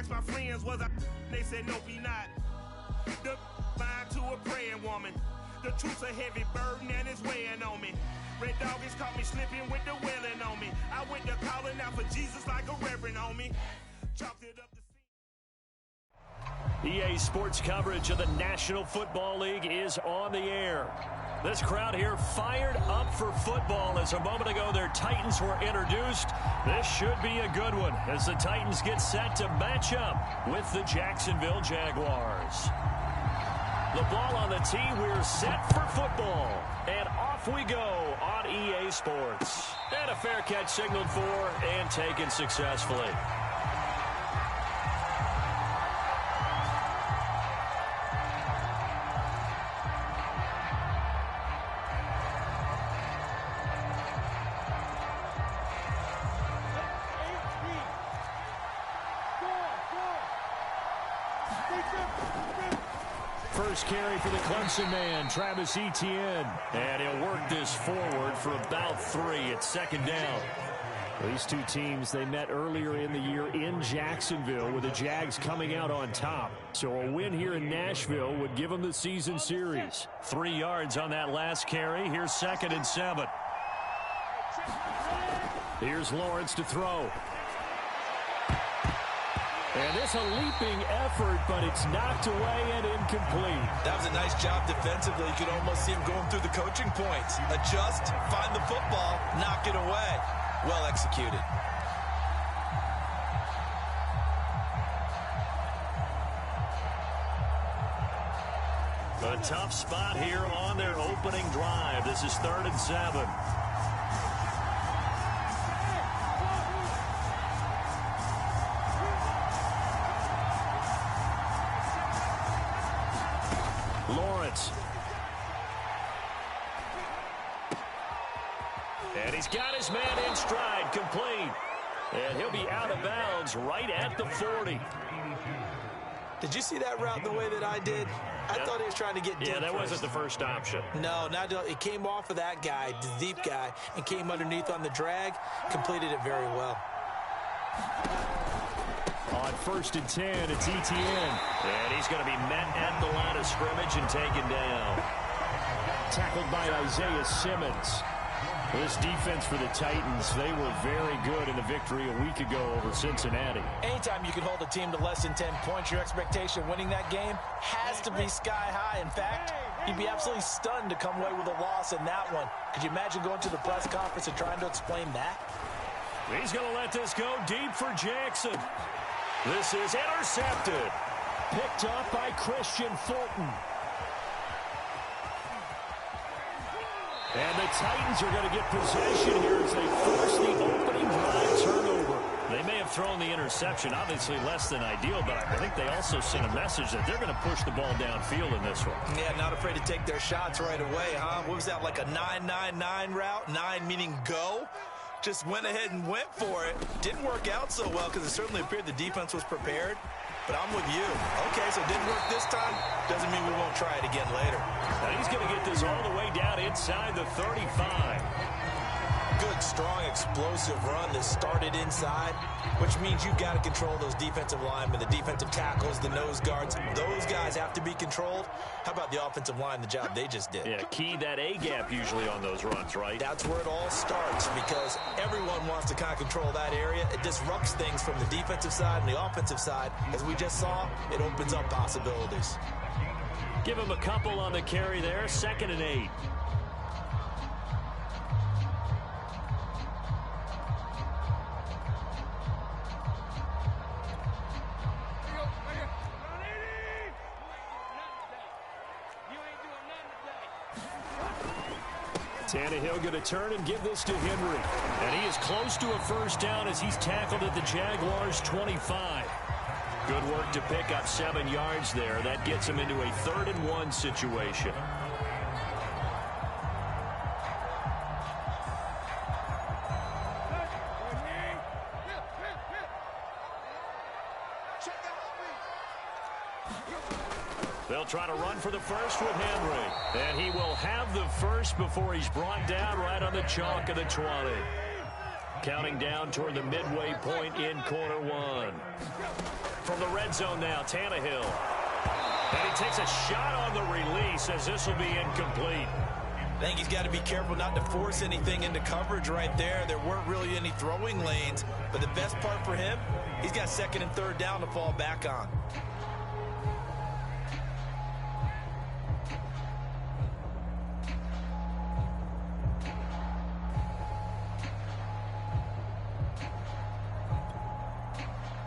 asked my friends, was I? They said, nope, he not. The line to a praying woman. The truth's a heavy burden and it's weighing on me. Red Dog has caught me slipping with the wailing on me. I went to calling out for Jesus like a reverend on me. Chalked it up to EA Sports coverage of the National Football League is on the air. This crowd here fired up for football as a moment ago their Titans were introduced. This should be a good one as the Titans get set to match up with the Jacksonville Jaguars. The ball on the tee, we're set for football. And off we go on EA Sports. And a fair catch signaled for and taken successfully. First carry for the Clemson man, Travis Etienne. And he'll work this forward for about 3 at second down. These two teams, they met earlier in the year in Jacksonville with the Jags coming out on top. So a win here in Nashville would give them the season series. 3 yards on that last carry. Here's 2nd and 7. Here's Lawrence to throw. And this a leaping effort, but it's knocked away and incomplete. That was a nice job defensively. You could almost see him going through the coaching points. Adjust, find the football, knock it away. Well executed. A tough spot here on their opening drive. This is 3rd and 7. Lawrence. And he's got his man in stride, complete. And he'll be out of bounds right at the 40. Did you see that route the way that I did? I thought he was trying to get deep. Yeah, that wasn't the first option. No, it came off of that guy, the deep guy, and came underneath on the drag. Completed it very well. On 1st and 10, it's Etienne. And he's going to be met at the line of scrimmage and taken down. Tackled by Isaiah Simmons. This defense for the Titans, they were very good in the victory a week ago over Cincinnati. Anytime you can hold a team to less than 10 points, your expectation winning that game has to be sky high. In fact, you'd be absolutely stunned to come away with a loss in that one. Could you imagine going to the press conference and trying to explain that? He's going to let this go deep for Jackson. This is intercepted. Picked up by Christian Fulton. And the Titans are going to get possession here as they force the opening drive turnover. They may have thrown the interception, obviously less than ideal, but I think they also sent a message that they're going to push the ball downfield in this one. Yeah, not afraid to take their shots right away, huh? What was that, like a 9-9-9 route? 9 meaning go? Just went ahead and went for it. Didn't work out so well because it certainly appeared the defense was prepared. But I'm with you. Okay, so it didn't work this time. Doesn't mean we won't try it again later. And he's going to get this all the way down inside the 35. Good, strong, explosive run that started inside, which means you've got to control those defensive linemen, the defensive tackles, the nose guards. Those guys have to be controlled. How about the offensive line, the job they just did? Yeah, key that A-gap usually on those runs, right? That's where it all starts because everyone wants to kind of control that area. It disrupts things from the defensive side and the offensive side. As we just saw, it opens up possibilities. Give him a couple on the carry there, 2nd and 8. Tannehill going to turn and give this to Henry. And he is close to a first down as he's tackled at the Jaguars' 25. Good work to pick up 7 yards there. That gets him into a 3rd and 1 situation. They'll try to run for the first with Henry. And he will have the first before he's brought down right on the chalk of the 20. counting down toward the midway point in quarter one. From the red zone now, Tannehill. And he takes a shot on the release as this will be incomplete. I think he's got to be careful not to force anything into coverage right there. There weren't really any throwing lanes, but the best part for him, he's got second and third down to fall back on.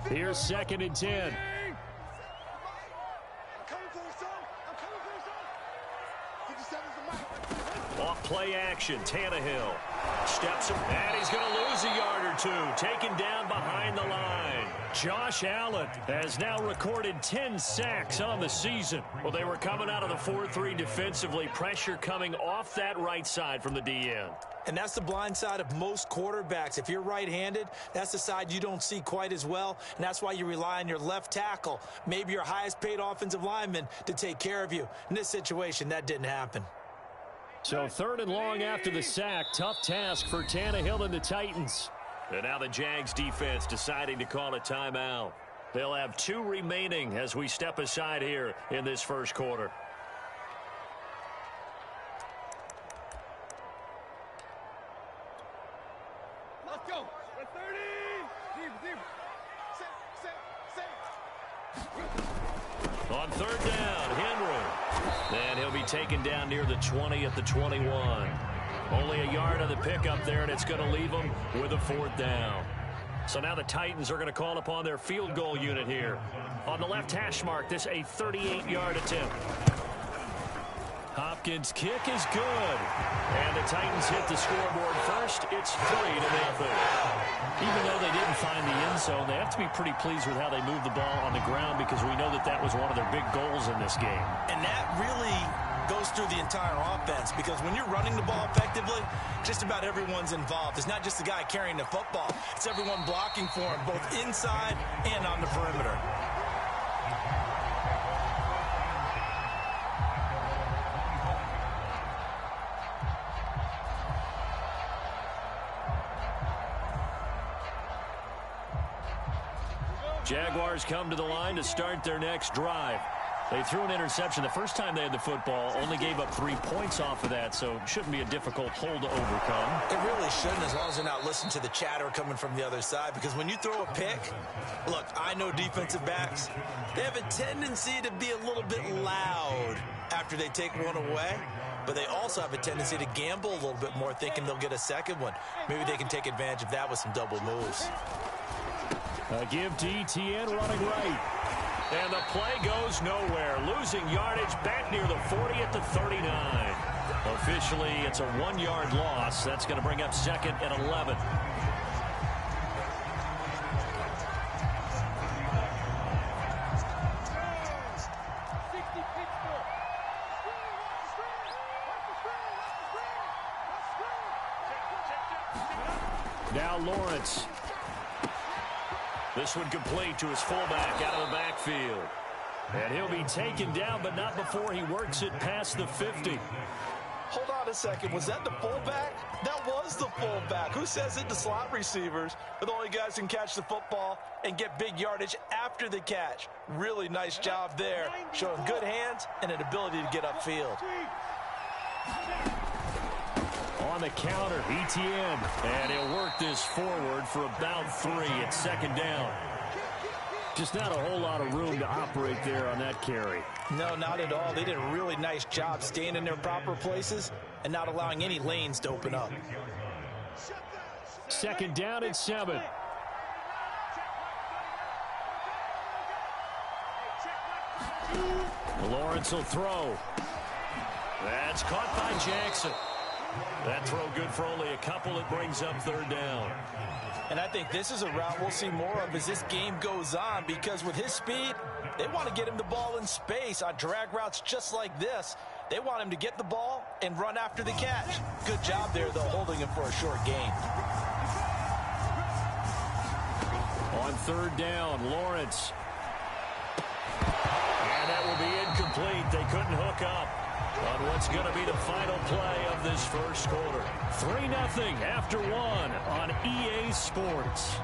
Here's second and 10. Off play action, Tannehill steps him, and he's going to lose a yard or two, taken down behind the line. Josh Allen has now recorded 10 sacks on the season. Well, they were coming out of the 4-3 defensively, pressure coming off that right side from the DN. And that's the blind side of most quarterbacks. If you're right-handed, that's the side you don't see quite as well, and that's why you rely on your left tackle, maybe your highest-paid offensive lineman, to take care of you. In this situation, that didn't happen. So third and long after the sack. Tough task for Tannehill and the Titans. And now the Jags defense deciding to call a timeout. They'll have 2 remaining as we step aside here in this first quarter. Let's go. 30. Deep. Safe. On third down, Henry. And he'll be taken down near the 20 at the 21. Only a yard of the pickup there, and it's going to leave them with a fourth down. So now the Titans are going to call upon their field goal unit here. On the left hash mark, this a 38-yard attempt. Hopkins' kick is good. And the Titans hit the scoreboard first. It's 3-0. Even though they didn't find the end zone, they have to be pretty pleased with how they moved the ball on the ground, because we know that that was one of their big goals in this game. And that really goes through the entire offense, because when you're running the ball effectively, just about everyone's involved. It's not just the guy carrying the football. It's everyone blocking for him, both inside and on the perimeter. Jaguars come to the line to start their next drive. They threw an interception the first time they had the football, only gave up 3 points off of that, so it shouldn't be a difficult hole to overcome. It really shouldn't, as long as they're not listening to the chatter coming from the other side, because when you throw a pick, look, I know defensive backs, they have a tendency to be a little bit loud after they take one away, but they also have a tendency to gamble a little bit more, thinking they'll get a second one. Maybe they can take advantage of that with some double moves. A give to ETN running right. And the play goes nowhere. Losing yardage back near the 40 at the 39. Officially, it's a 1-yard loss. That's going to bring up second and 11. Now Lawrence. This one complete to his fullback out of the backfield. And he'll be taken down, but not before he works it past the 50. Hold on a second. Was that the fullback? That was the fullback. Who says it? The slot receivers are the only guys who can catch the football and get big yardage after the catch. Really nice job there, showing good hands and an ability to get upfield. On the counter, ETN, and he'll work this forward for about 3 at second down. Just not a whole lot of room to operate there on that carry. No, not at all. They did a really nice job staying in their proper places and not allowing any lanes to open up. Second down and 7. Lawrence will throw. That's caught by Jackson. That throw good for only a couple. It brings up third down. And I think this is a route we'll see more of as this game goes on, because with his speed, they want to get him the ball in space on drag routes just like this. They want him to get the ball and run after the catch. Good job there, though, holding him for a short gain. On third down, Lawrence. And that will be incomplete. They couldn't hook up. on what's going to be the final play of this first quarter. 3-0 after 1 on EA Sports.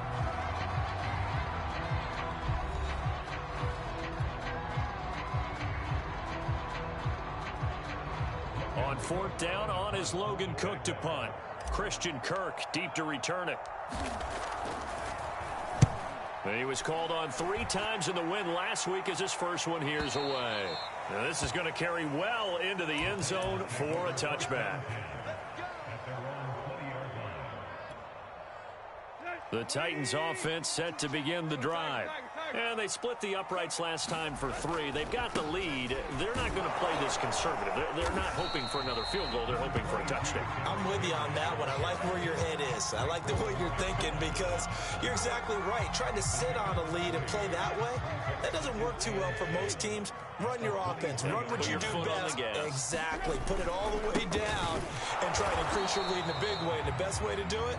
On 4th down, on is Logan Cook to punt. Christian Kirk deep to return it. He was called on 3 times in the win last week as his first one here's away. Now this is going to carry well into the end zone for a touchback. The Titans offense set to begin the drive. And they split the uprights last time for 3. They've got the lead. They're not going to play this conservative. They're not hoping for another field goal. They're hoping for a touchdown. I'm with you on that one. I like where your head is. I like the way you're thinking because you're exactly right. Trying to sit on a lead and play that way, that doesn't work too well for most teams. Run your offense. Run what you do best. Exactly. Put it all the way down and try to increase your lead in a big way. And the best way to do it,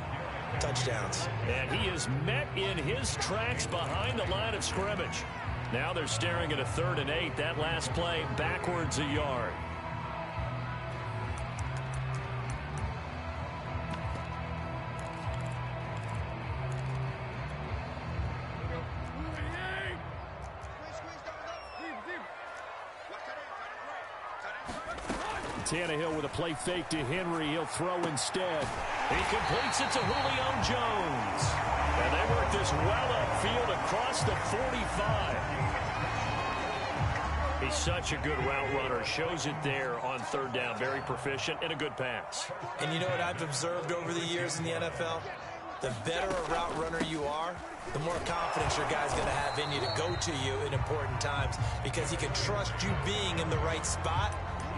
touchdowns. And he is met in his tracks behind the line of scrimmage. Now they're staring at a 3rd and 8. That last play backwards a yard. Tannehill with a play fake to Henry. He'll throw instead. He completes it to Julio Jones. And they work this well upfield across the 45. He's such a good route runner. Shows it there on 3rd down. Very proficient and a good pass. And you know what I've observed over the years in the NFL? The better a route runner you are, the more confidence your guy's going to have in you to go to you in important times because he can trust you being in the right spot.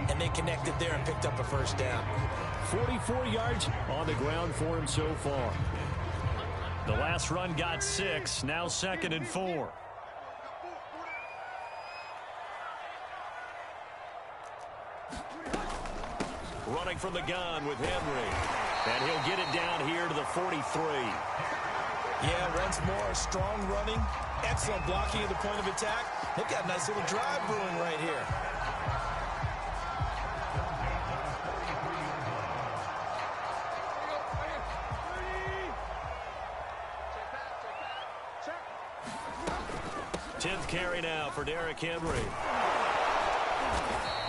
And they connected there and picked up a 1st down. 44 yards on the ground for him so far. The last run got 6. Now 2nd and 4. Running from the gun with Henry. And he'll get it down here to the 43. Yeah, once more, strong running. Excellent blocking at the point of attack. They've got a nice little drive brewing right here. Carry now for Derrick Henry.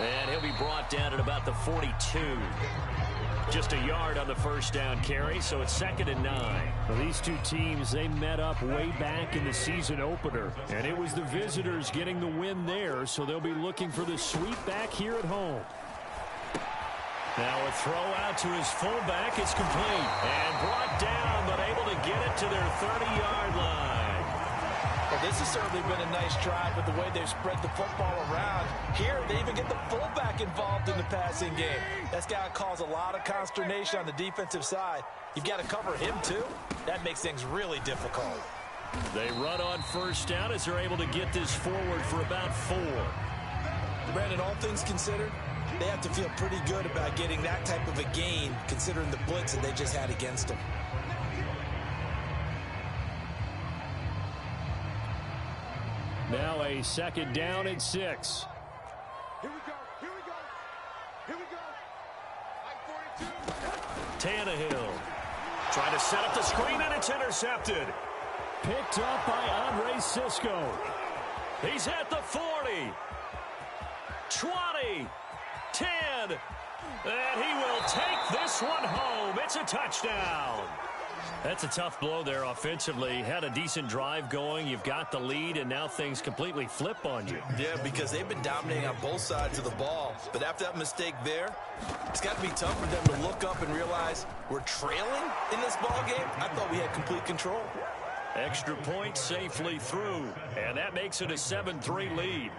And he'll be brought down at about the 42. Just a yard on the 1st down carry, so it's 2nd and 9. Well, these two teams, they met up way back in the season opener. And it was the visitors getting the win there, so they'll be looking for the sweep back here at home. Now a throw out to his fullback. It's complete. And brought down, but able to get it to their 30-yard line. Well, this has certainly been a nice drive with the way they've spread the football around. Here, they even get the fullback involved in the passing game. That's got to cause a lot of consternation on the defensive side. You've got to cover him, too. That makes things really difficult. They run on 1st down as they're able to get this forward for about 4. Brandon, all things considered, they have to feel pretty good about getting that type of a gain, considering the blitz that they just had against them. Now a 2nd down and 6. Here we go. Here we go. Here we go. 42. Tannehill trying to set up the screen, and it's intercepted. Picked up by Andre Sisco. He's at the 40. 20. 10. And he will take this one home. It's a touchdown. That's a tough blow there offensively. Had a decent drive going. You've got the lead, and now things completely flip on you. Yeah, because they've been dominating on both sides of the ball. But after that mistake there, it's got to be tough for them to look up and realize we're trailing in this ball game. I thought we had complete control. Extra point safely through, and that makes it a 7-3 lead.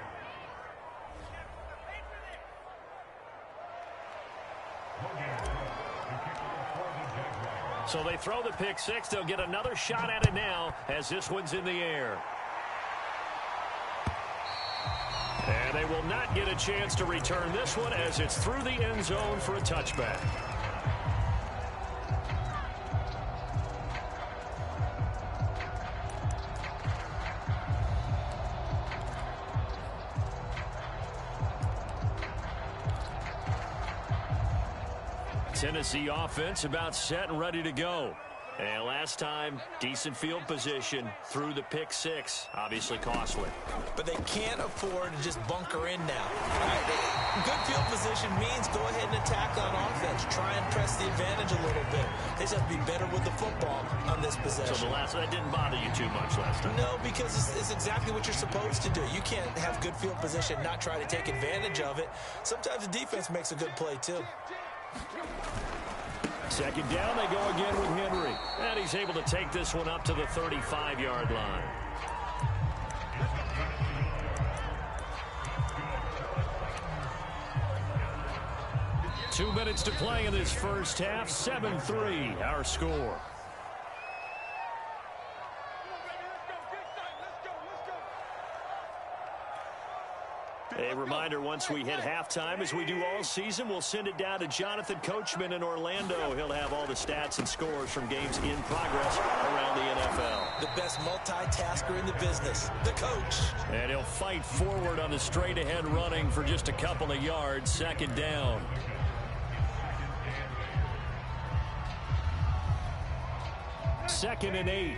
So they throw the pick 6. They'll get another shot at it now as this one's in the air. And they will not get a chance to return this one as it's through the end zone for a touchback. Tennessee offense about set and ready to go. And last time, decent field position through the pick six. Obviously costly. But they can't afford to just bunker in now. Good field position means go ahead and attack on offense. Try and press the advantage a little bit. They just have to be better with the football on this possession. So that didn't bother you too much last time? No, because it's exactly what you're supposed to do. You can't have good field position, not try to take advantage of it. Sometimes the defense makes a good play, too. Second down, they go again with Henry. And he's able to take this one up to the 35-yard line. Two minutes to play in this first half. 7-3, our score. A reminder, once we hit halftime, as we do all season, we'll send it down to Jonathan Coachman in Orlando. He'll have all the stats and scores from games in progress around the NFL. The best multitasker in the business, the coach. And he'll fight forward on the straight-ahead running for just a couple of yards. Second down. Second and 8.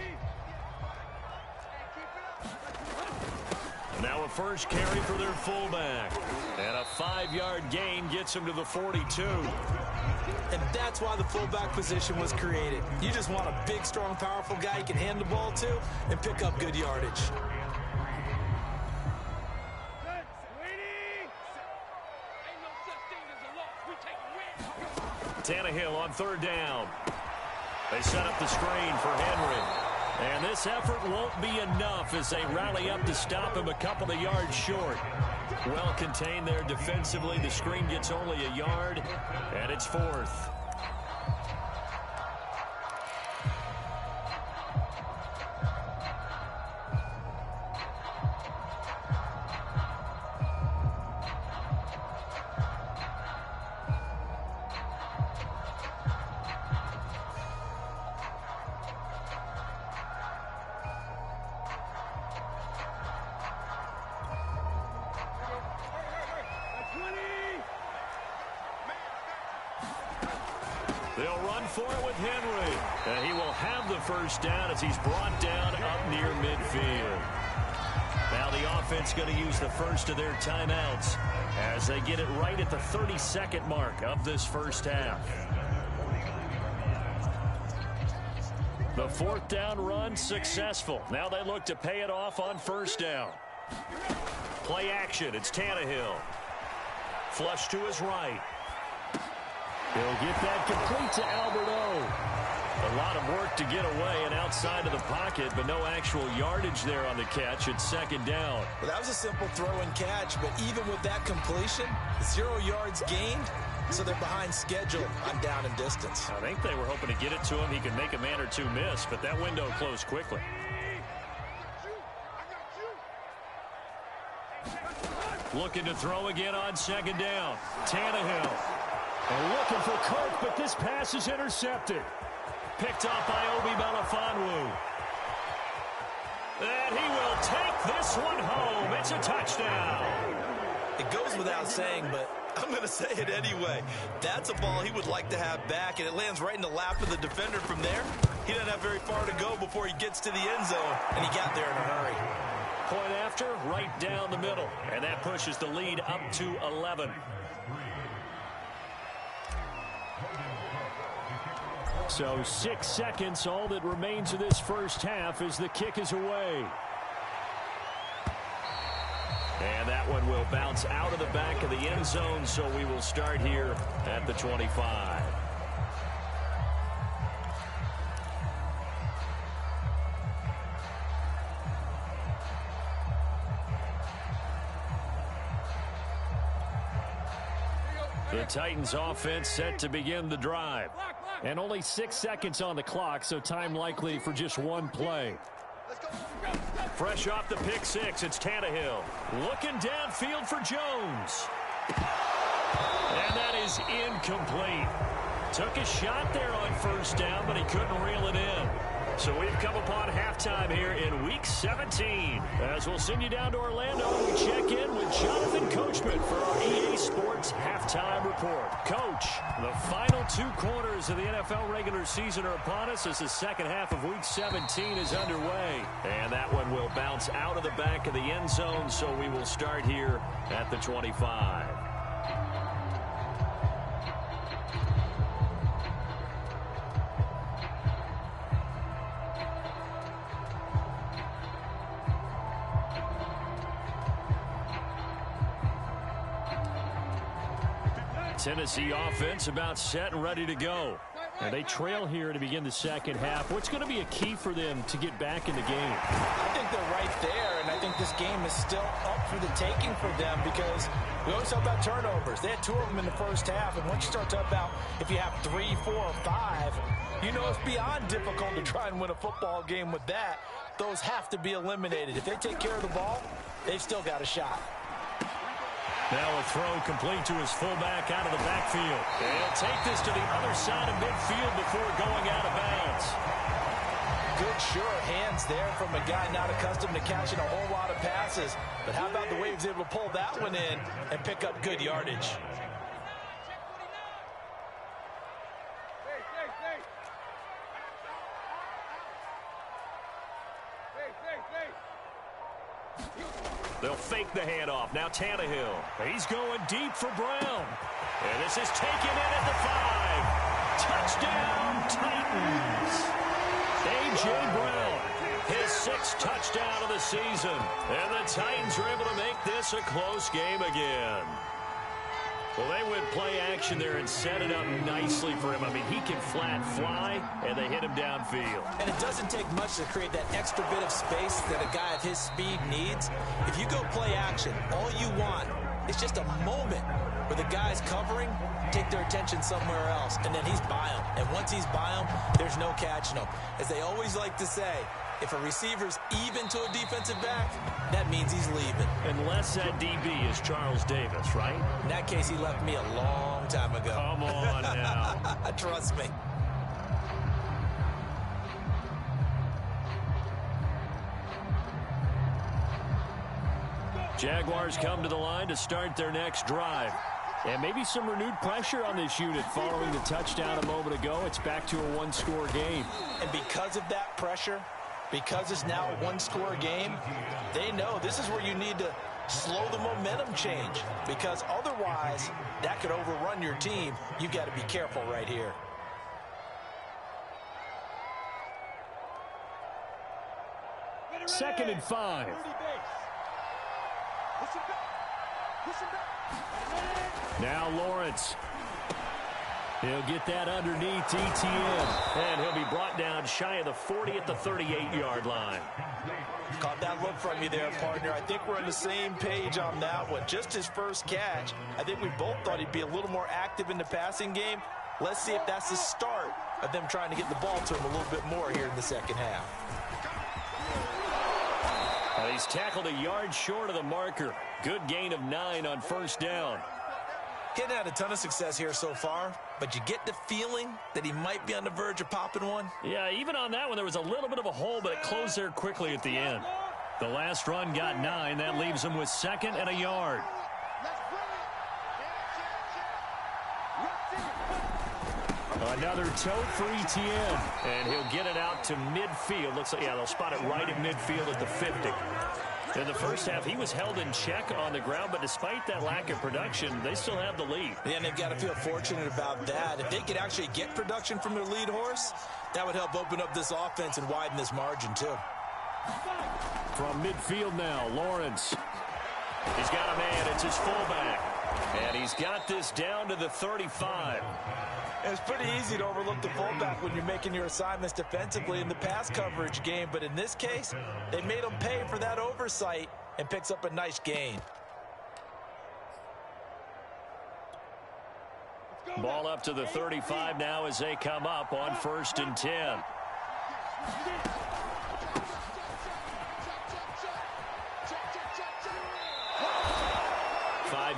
Now a first carry for their fullback. And a 5-yard gain gets him to the 42. And that's why the fullback position was created. You just want a big, strong, powerful guy you can hand the ball to and pick up good yardage. Tannehill on third down. They set up the screen for Henry. And this effort won't be enough as they rally up to stop him a couple of yards short. Well contained there defensively. The screen gets only a yard, and it's fourth. They'll run for it with Henry. And he will have the first down as he's brought down up near midfield. Now the offense going to use the first of their timeouts as they get it right at the 32nd mark of this first half. The fourth down run successful. Now they look to pay it off on first down. Play action. It's Tannehill. Flush to his right. He'll get that complete to Alberto. A lot of work to get away and outside of the pocket, but no actual yardage there on the catch. It's second down. Well, that was a simple throw and catch, but even with that completion, 0 yards gained, so they're behind schedule on down and distance. I think they were hoping to get it to him. He could make a man or two miss, but that window closed quickly. Looking to throw again on second down. Tannehill. And looking for Cook, but this pass is intercepted. Picked off by Obi Melifonwu. And he will take this one home. It's a touchdown. It goes without saying, but I'm going to say it anyway. That's a ball he would like to have back, and it lands right in the lap of the defender from there. He doesn't have very far to go before he gets to the end zone, and he got there in a hurry. Point after, right down the middle. And that pushes the lead up to 11. So 6 seconds, all that remains of this first half as the kick is away. And that one will bounce out of the back of the end zone, so we will start here at the 25. The Titans offense set to begin the drive. And only 6 seconds on the clock, so time likely for just one play. Fresh off the pick six, it's Tannehill. Looking downfield for Jones. And that is incomplete. Took a shot there on first down, but he couldn't reel it in. So we've come upon halftime here in Week 17. As we'll send you down to Orlando, we check in with Jonathan Coachman for our EA Sports Halftime Report. Coach, the final 2 quarters of the NFL regular season are upon us as the second half of Week 17 is underway. And that one will bounce out of the back of the end zone, so we will start here at the 25. Tennessee offense about set and ready to go. And they trail here to begin the second half. What's going to be a key for them to get back in the game? I think they're right there, and I think this game is still up for the taking for them because we always talk about turnovers. They had 2 of them in the first half, and once you start talking about if you have 3, 4, or 5, you know it's beyond difficult to try and win a football game with that. Those have to be eliminated. If they take care of the ball, they've still got a shot. Now a throw complete to his fullback out of the backfield. And he'll take this to the other side of midfield before going out of bounds. Good, sure hands there from a guy not accustomed to catching a whole lot of passes. But how about the way he was able to pull that one in and pick up good yardage? They'll fake the handoff. Now Tannehill. He's going deep for Brown. And this is taken in at the 5. Touchdown, Titans. A.J. Brown, his 6th touchdown of the season. And the Titans are able to make this a close game again. Well, they went play action there and set it up nicely for him. I mean, he can flat fly, and they hit him downfield. And it doesn't take much to create that extra bit of space that a guy of his speed needs. If you go play action, all you want is just a moment where the guy's covering, take their attention somewhere else, and then he's by him. And once he's by him, there's no catching him. As they always like to say, if a receiver's even to a defensive back, that means he's leaving. Unless that DB is Charles Davis, right? In that case, he left me a long time ago. Come on now. Trust me. Jaguars come to the line to start their next drive. And maybe some renewed pressure on this unit following the touchdown a moment ago. It's back to a 1-score game. And because of that pressure, because it's now a 1-score game, they know this is where you need to slow the momentum change, because otherwise that could overrun your team. You've got to be careful right here. Second and 5. Now Lawrence. He'll get that underneath ETN. And he'll be brought down shy of the 40 at the 38-yard line. Caught that look from you there, partner. I think we're on the same page on that one. Just his first catch. I think we both thought he'd be a little more active in the passing game. Let's see if that's the start of them trying to get the ball to him a little bit more here in the second half. He's tackled a yard short of the marker. Good gain of 9 on first down. He hadn't had a ton of success here so far, but you get the feeling that he might be on the verge of popping one. Yeah, even on that one, there was a little bit of a hole, but it closed there quickly at the end. The last run got 9. That leaves him with 2nd and a yard. Another tote for ETN, and he'll get it out to midfield. Looks like, yeah, they'll spot it right at midfield at the 50. In the first half, he was held in check on the ground, but despite that lack of production, they still have the lead. Yeah, and they've got to feel fortunate about that. If they could actually get production from their lead horse, that would help open up this offense and widen this margin, too. From midfield now, Lawrence. He's got a man. It's his fullback. And he's got this down to the 35. It's pretty easy to overlook the fullback when you're making your assignments defensively in the pass coverage game. But in this case, they made him pay for that oversight and picks up a nice gain. Ball up to the 35 now as they come up on 1st and 10.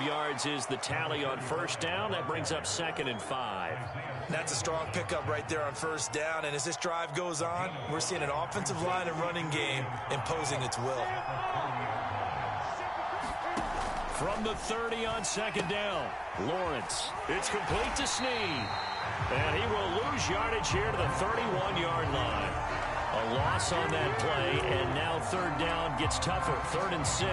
yards is the tally on first down. That brings up 2nd and 5. That's a strong pickup right there on first down. And as this drive goes on, we're seeing an offensive line and running game imposing its will. From the 30 on 2nd down, Lawrence. It's complete to Snead. And he will lose yardage here to the 31-yard line. A loss on that play, and now 3rd down gets tougher. 3rd and 6.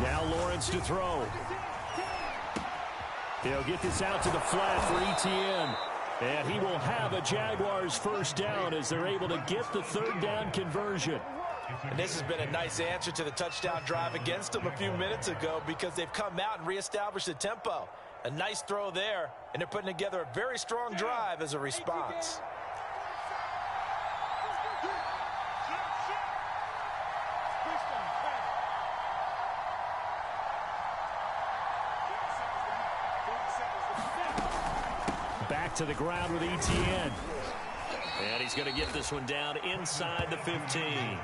Now Lawrence to throw. He'll get this out to the flat for Etienne. And he will have a Jaguars first down as they're able to get the 3rd down conversion. And this has been a nice answer to the touchdown drive against them a few minutes ago because they've come out and reestablished the tempo. A nice throw there, and they're putting together a very strong drive as a response. Back to the ground with Etienne. And he's going to get this one down inside the 15.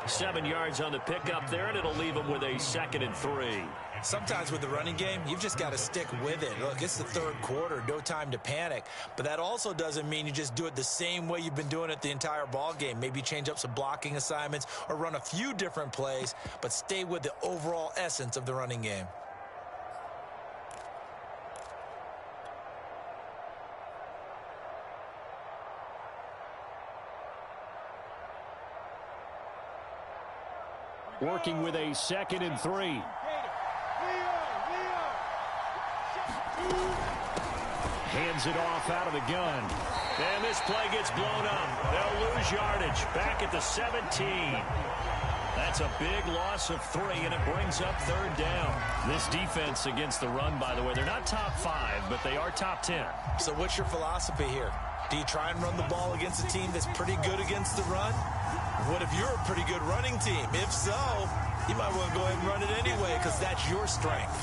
7 yards on the pickup there, and it'll leave him with a 2nd and 3. Sometimes with the running game, you've just got to stick with it. Look, it's the 3rd quarter, no time to panic. But that also doesn't mean you just do it the same way you've been doing it the entire ball game. Maybe change up some blocking assignments or run a few different plays, but stay with the overall essence of the running game. Working with a 2nd and 3. Hands it off out of the gun. And this play gets blown up. They'll lose yardage. Back at the 17. That's a big loss of 3, and it brings up 3rd down. This defense against the run, by the way, they're not top 5, but they are top 10. So what's your philosophy here? Do you try and run the ball against a team that's pretty good against the run? What if you're a pretty good running team? If so, you might want to go ahead and run it anyway because that's your strength.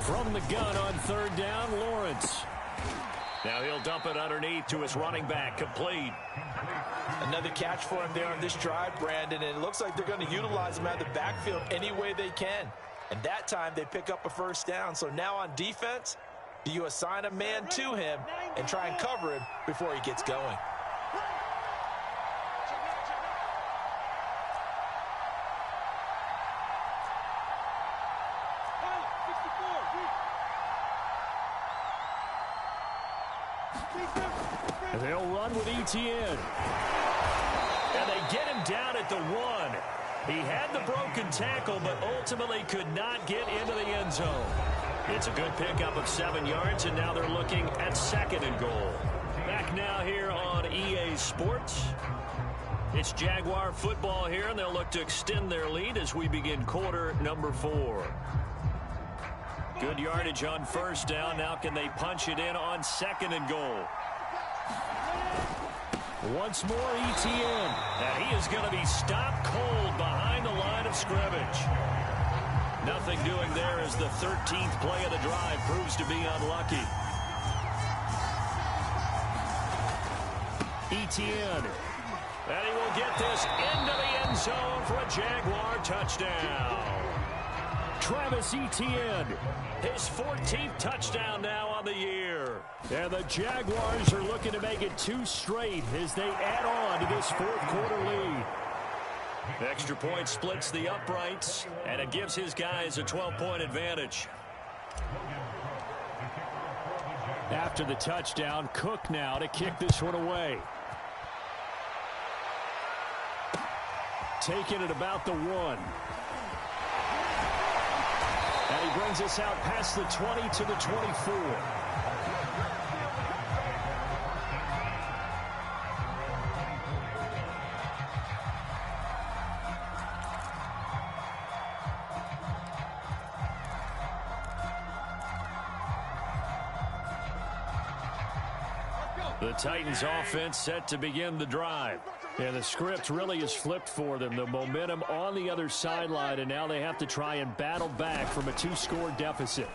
From the gun on 3rd down, Lawrence. Now he'll dump it underneath to his running back, complete. Another catch for him there on this drive, Brandon, and it looks like they're going to utilize him out of the backfield any way they can. And that time they pick up a first down. So now on defense, do you assign a man to him and try and cover him before he gets going? They'll run with Etienne. And they get him down at the 1. He had the broken tackle, but ultimately could not get into the end zone. It's a good pickup of 7 yards, and now they're looking at 2nd and goal. Back now here on EA Sports. It's Jaguar football here, and they'll look to extend their lead as we begin quarter number 4. Good yardage on first down. Now can they punch it in on 2nd and goal? Once more, Etienne. And he is going to be stopped cold behind the line of scrimmage. Nothing doing there as the 13th play of the drive proves to be unlucky. Etienne. And he will get this into the end zone for a Jaguar touchdown. Travis Etienne, his 14th touchdown now on the year. And the Jaguars are looking to make it 2 straight as they add on to this 4th quarter lead. Extra point splits the uprights, and it gives his guys a 12-point advantage. After the touchdown, Cook now to kick this one away. Taking it about the 1. And he brings us out past the 20 to the 24. The Titans offense set to begin the drive. And the script really is flipped for them. The momentum on the other sideline, and now they have to try and battle back from a 2-score deficit.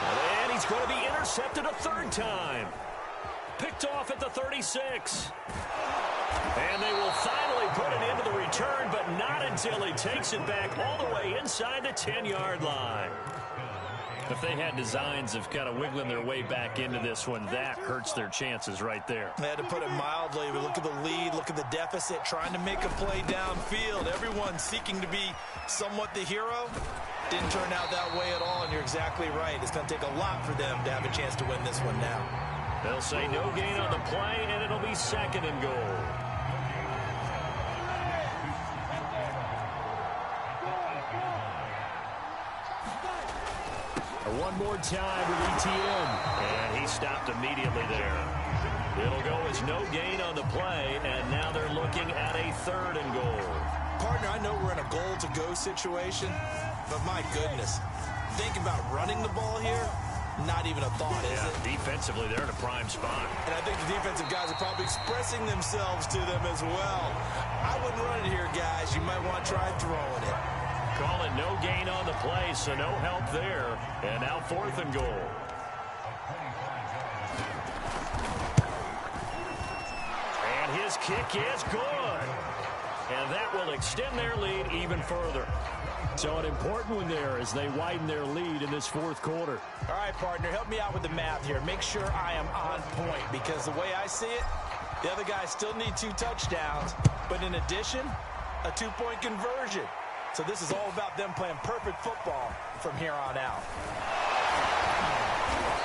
And he's going to be intercepted a third time. Picked off at the 36. And they will finally put it into the return, but not until he takes it back all the way inside the 10-yard line. If they had designs of kind of wiggling their way back into this one, that hurts their chances right there. They had to put it mildly. But look at the lead, look at the deficit, trying to make a play downfield. Everyone seeking to be somewhat the hero. Didn't turn out that way at all, and you're exactly right. It's going to take a lot for them to have a chance to win this one now. They'll say no gain on the play, and it'll be 2nd and goal. One more time with ETN. And he stopped immediately there. It'll go as no gain on the play, and now they're looking at a 3rd and goal. Partner, I know we're in a goal-to-go situation, but my goodness, think about running the ball here. Not even a thought, is it? Defensively, they're in a prime spot. And I think the defensive guys are probably expressing themselves to them as well. I wouldn't run it here, guys. You might want to try throwing it. Call it no gain on the play, so no help there. And now 4th and goal. And his kick is good. And that will extend their lead even further. So an important one there as they widen their lead in this 4th quarter. All right, partner, help me out with the math here. Make sure I am on point, because the way I see it, the other guys still need 2 touchdowns, but in addition, a 2-point conversion. So this is all about them playing perfect football from here on out.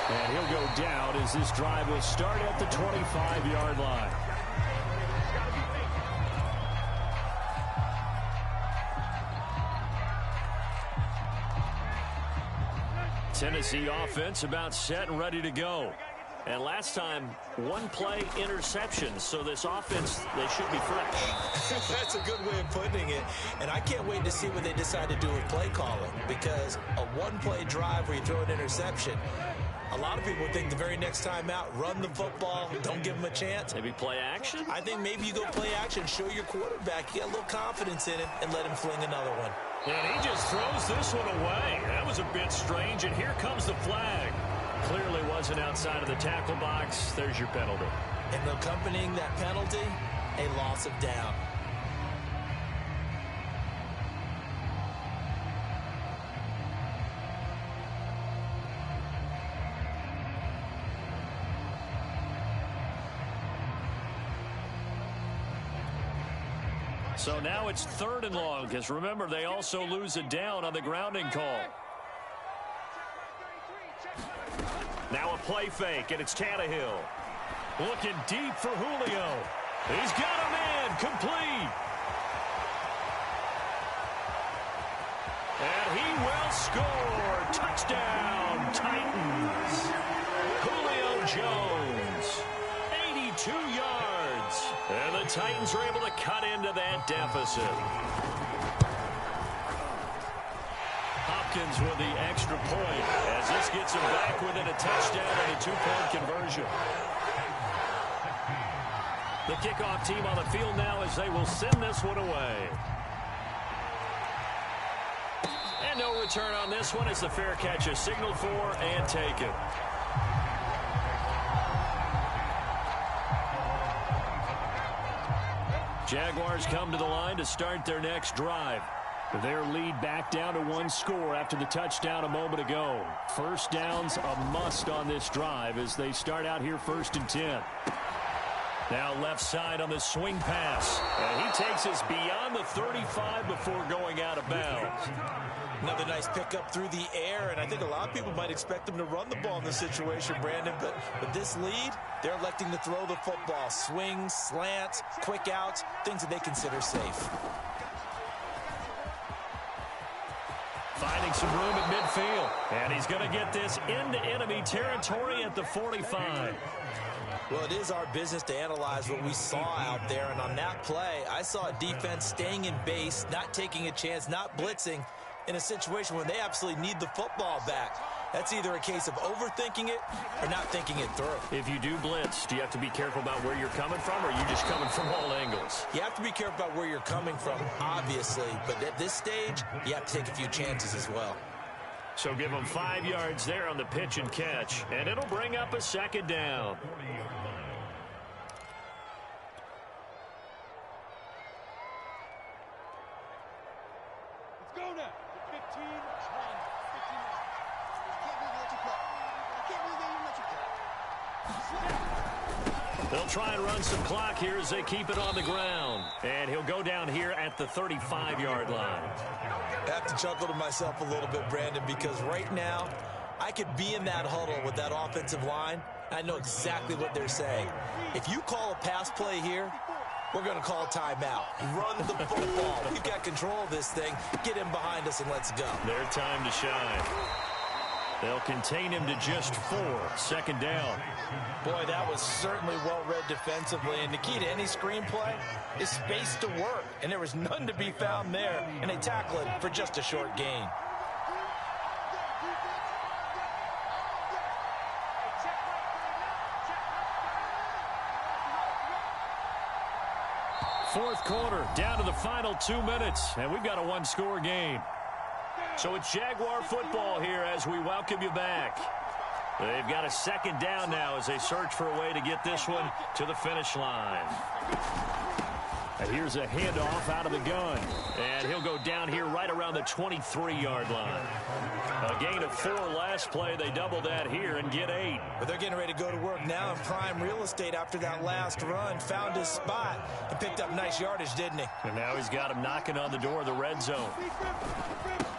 And he'll go down as this drive will start at the 25-yard line. Tennessee offense about set and ready to go. And last time, 1-play interception. So this offense, they should be fresh. That's a good way of putting it. And I can't wait to see what they decide to do with play calling. Because a 1-play drive where you throw an interception, a lot of people think the very next time out, run the football, don't give them a chance. Maybe play action? I think maybe you go play action, show your quarterback, get a little confidence in him, and let him fling another one. And he just throws this one away. That was a bit strange, and here comes the flag. Clearly wasn't outside of the tackle box. There's your penalty. And accompanying that penalty, a loss of down. So now it's 3rd and long, because remember, they also lose a down on the grounding call. Now a play fake, and it's Tannehill. Looking deep for Julio. He's got a man, complete. And he will score. Touchdown, Titans. Julio Jones, 82 yards. And the Titans are able to cut into that deficit. Hopkins with the extra point as this gets him back within a touchdown and a 2-point conversion. The kickoff team on the field now as they will send this one away. And no return on this one as the fair catch is signaled for and taken. Jaguars come to the line to start their next drive. Their lead back down to 1 score after the touchdown a moment ago. First downs a must on this drive as they start out here 1st and 10. Now left side on the swing pass. And he takes us beyond the 35 before going out of bounds. Another nice pickup through the air, and I think a lot of people might expect them to run the ball in this situation, Brandon, but with this lead, they're electing to throw the football. Swings, slants, quick outs, things that they consider safe. Finding some room at midfield, and he's going to get this into enemy territory at the 45. Well, it is our business to analyze what we saw out there, and on that play, I saw a defense staying in base, not taking a chance, not blitzing, in a situation where they absolutely need the football back. That's either a case of overthinking it or not thinking it through. If you do blitz, do you have to be careful about where you're coming from, or are you just coming from all angles? You have to be careful about where you're coming from, obviously, but at this stage, you have to take a few chances as well. So give them 5 yards there on the pitch and catch, and it'll bring up a second down. Let's go now. 15, 20, 15. They'll try and run some clock here as they keep it on the ground. And he'll go down here at the 35-yard line. I have to chuckle to myself a little bit, Brandon, because right now I could be in that huddle with that offensive line. I know exactly what they're saying. If you call a pass play here, we're going to call a timeout. Run the football. We've got control of this thing. Get him behind us and let's go. Their time to shine. They'll contain him to just 4. Second down. Boy, that was certainly well-read defensively. And the key to any screenplay is space to work. And there was none to be found there. And they tackle it for just a short gain. Fourth quarter, down to the final 2 minutes. And we've got a one-score game. So it's Jaguar football here as we welcome you back. They've got a second down now as they search for a way to get this one to the finish line. And here's a handoff out of the gun. And he'll go down here right around the 23-yard line. A gain of 4 last play. They double that here and get 8. But they're getting ready to go to work now in prime real estate after that last run. Found his spot and picked up nice yardage, didn't he? And now he's got him knocking on the door of the red zone.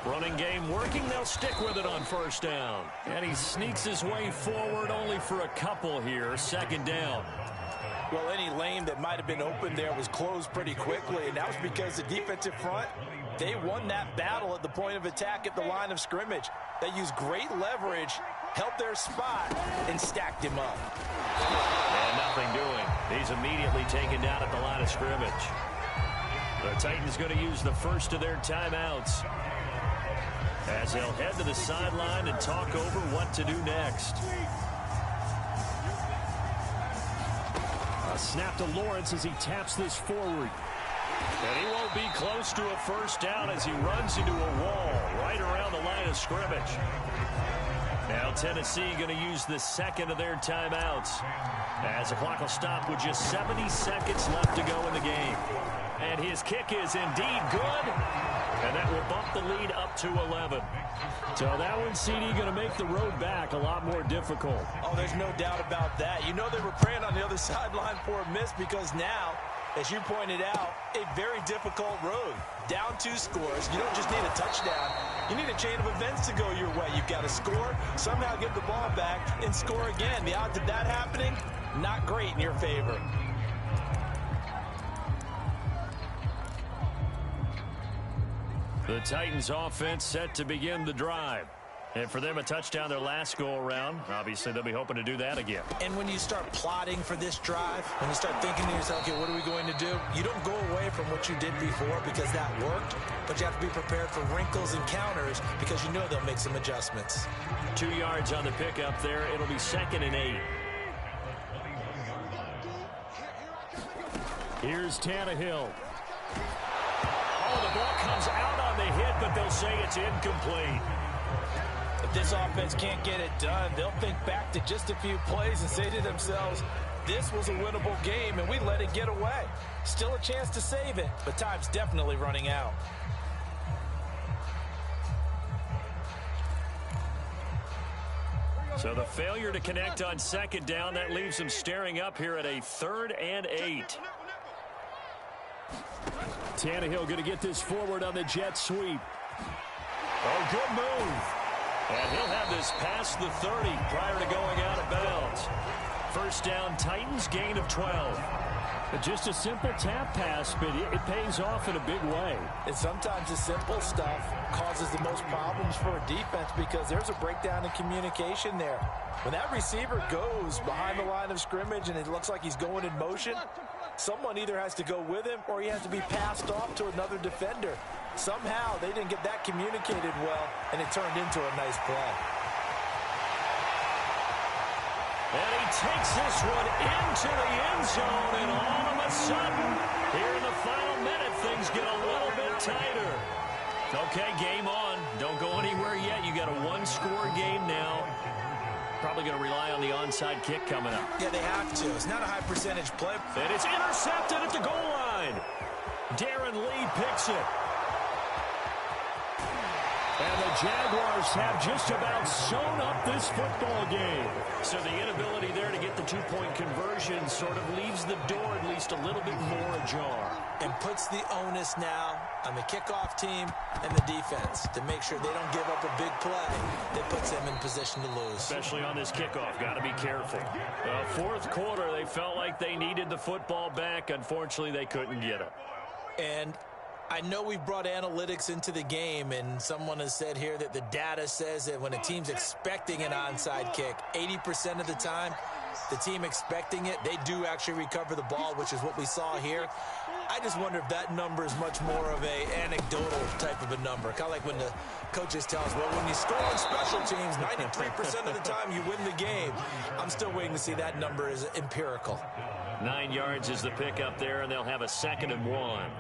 Running game working. They'll stick with it on first down. And he sneaks his way forward only for a couple here. Second down. Well, any lane that might have been open there was closed pretty quickly, and that was because the defensive front, they won that battle at the point of attack at the line of scrimmage. They used great leverage, held their spot, and stacked him up. And nothing doing. He's immediately taken down at the line of scrimmage. The Titans going to use the first of their timeouts as they'll head to the sideline and talk over what to do next. A snap to Lawrence as he taps this forward. And he won't be close to a first down as he runs into a wall right around the line of scrimmage. Now Tennessee going to use the second of their timeouts as the clock will stop with just 70 seconds left to go in the game. And his kick is indeed good. And that will bump the lead up to 11. So that one, CD, going to make the road back a lot more difficult. Oh, there's no doubt about that. You know they were praying on the other sideline for a miss because now, as you pointed out, a very difficult road. Down 2 scores. You don't just need a touchdown. You need a chain of events to go your way. You've got to score, somehow get the ball back, and score again. The odds of that happening, not great in your favor. The Titans offense set to begin the drive. And for them, a touchdown their last go-around. Obviously, they'll be hoping to do that again. And when you start plotting for this drive, when you start thinking to yourself, okay, what are we going to do? You don't go away from what you did before because that worked, but you have to be prepared for wrinkles and counters because you know they'll make some adjustments. 2 yards on the pickup there. It'll be 2nd and 8. Here's Tannehill. Oh, the ball comes out on the hit, but they'll say it's incomplete. If this offense can't get it done, they'll think back to just a few plays and say to themselves, this was a winnable game, and we let it get away. Still a chance to save it, but time's definitely running out. So the failure to connect on second down, that leaves them staring up here at a 3rd and 8. Tannehill going to get this forward on the jet sweep. Oh, good move. And he'll have this past the 30 prior to going out of bounds. First down, Titans, gain of 12. Just a simple tap pass, but it pays off in a big way. And sometimes the simple stuff causes the most problems for a defense because there's a breakdown in communication there. When that receiver goes behind the line of scrimmage and it looks like he's going in motion, someone either has to go with him or he has to be passed off to another defender. Somehow they didn't get that communicated well, and it turned into a nice play. And he takes this one into the end zone, and all of a sudden, here in the final minute, things get a little bit tighter. Okay, game on. Don't go anywhere yet. You got a one-score game now. Probably going to rely on the onside kick coming up. Yeah, they have to. It's not a high-percentage play. And it's intercepted at the goal line. Darren Lee picks it. And the Jaguars have just about sewn up this football game. So the inability there to get the two-point conversion sort of leaves the door at least a little bit more ajar. And puts the onus now on the kickoff team and the defense to make sure they don't give up a big play that puts them in position to lose. Especially on this kickoff. Got to be careful. Fourth quarter, they felt like they needed the football back. Unfortunately, they couldn't get it. And I know we've brought analytics into the game, and someone has said here that the data says that when a team's expecting an onside kick, 80% of the time, the team expecting it, they do actually recover the ball, which is what we saw here. I just wonder if that number is much more of a anecdotal type of a number. Kind of like when the coaches tell us, well, when you score on special teams, 93% of the time you win the game. I'm still waiting to see that number is empirical. 9 yards is the pickup there, and they'll have a 2nd and 1.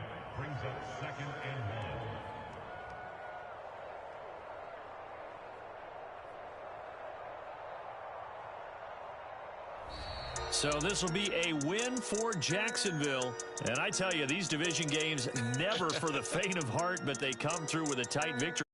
So this will be a win for Jacksonville. And I tell you, these division games never for the faint of heart, but they come through with a tight victory.